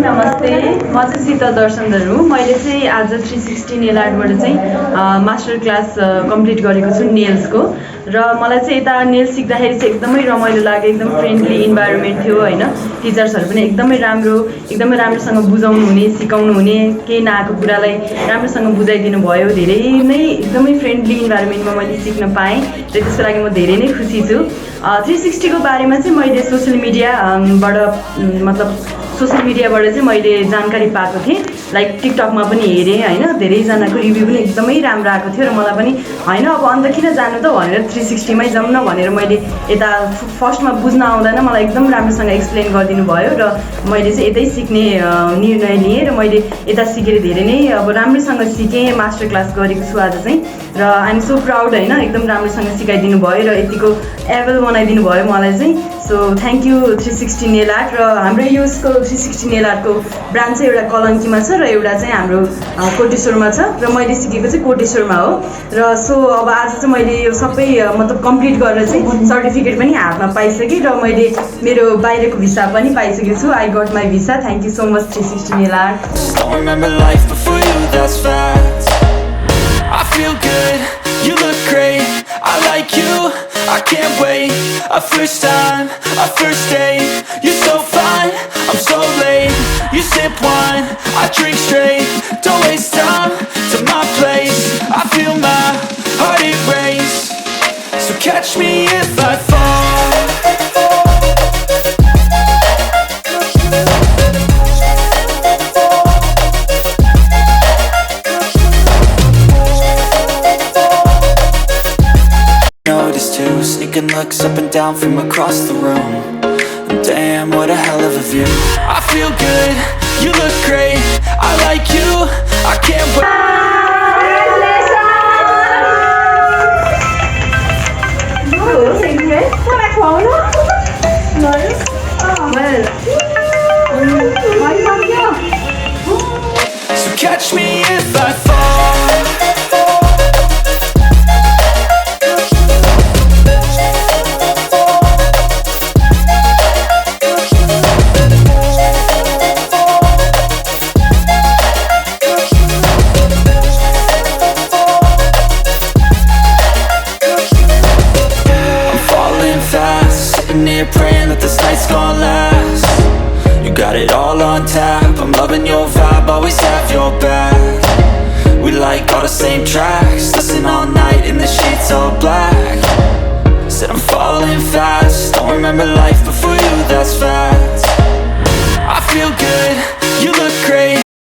नमस्ते म चाहिँ शीतल दर्शन्दर हुँ। मैले चाहिँ आज 360 नेल आर्टबाट चाहिँ मास्टर क्लास कम्प्लिट गरेको छु नेल्सको। र मलाई चाहिँ यता नेल्स सिक्दाखेरि चाहिँ एकदमै रमाइलो लाग्यो। एकदम फ्रेन्डली इन्भाइरोमेन्ट थियो हैन। टिचर्सहरू पनि एकदमै राम्रोसँग बुझाउनु हुने, सिकाउनु हुने, केही नआएको कुरालाई राम्रोसँग बुझाइदिनु भयो। धेरै नै एकदमै फ्रेन्डली इन्भाइरोमेन्टमा मैले सिक्न पाएँ र त्यसको लागि म धेरै नै खुसी छु। 360 को बारेमा चाहिँ मैले सोशल मिडियाबाट सोशल मिडियाबाट चाहिँ मैले जानकारी पाएको थिएँ। लाइक टिकटकमा पनि हेरेँ हैन। धेरैजनाको रिभ्यू पनि एकदमै राम्रो आएको थियो र मलाई पनि हैन अब अन्त किन जानु त भनेर 360 मै जाउँ न भनेर मैले यता फर्स्टमा बुझ्न आउँदैन मलाई एकदम राम्रोसँग एक्सप्लेन गरिदिनु भयो र मैले चाहिँ यतै सिक्ने निर्णय लिएँ र मैले यता सिकेर धेरै नै अब राम्रोसँग सिकेँ। मास्टर क्लास गरेको छु आज चाहिँ र आइ एम सो प्राउड हैन। एकदम राम्रोसँग सिकाइदिनु भयो र यतिको एबल बनाइदिनु भयो मलाई चाहिँ। So thank you 360 nail art. र हाम्रो यसको 360 नेल आर्टको ब्रान्च चाहिँ एउटा कलङ्कीमा छ र एउटा चाहिँ हाम्रो कोटेश्वरमा छ र मैले सिकेको चाहिँ कोटेश्वरमा हो। र सो अब आज चाहिँ मैले यो सबै कम्प्लिट गरेर चाहिँ सर्टिफिकेट पनि हातमा पाइसकेँ र मैले मेरो बाहिरको भिसा पनि पाइसकेको छु। I got my visa. Thank you so much 360 nail art. I feel good, you look great, I like you, I can't wait. A first time, a first date, you're so fine, I'm so late. You sip wine, I drink straight, don't waste time to my place. I feel my heart erase, so catch me if I fall. Sneaking looks up and down from across the room. Damn, what a hell of a view. I feel good, you look great, I like you, I can't wait. So catch me if I fall. Praying that this night's gonna last. You got it all on tap, I'm loving your vibe, always have your back. We like all the same tracks, listen all night in the sheets all black. Said I'm falling fast, don't remember life before you, that's fact. I feel good, you look great.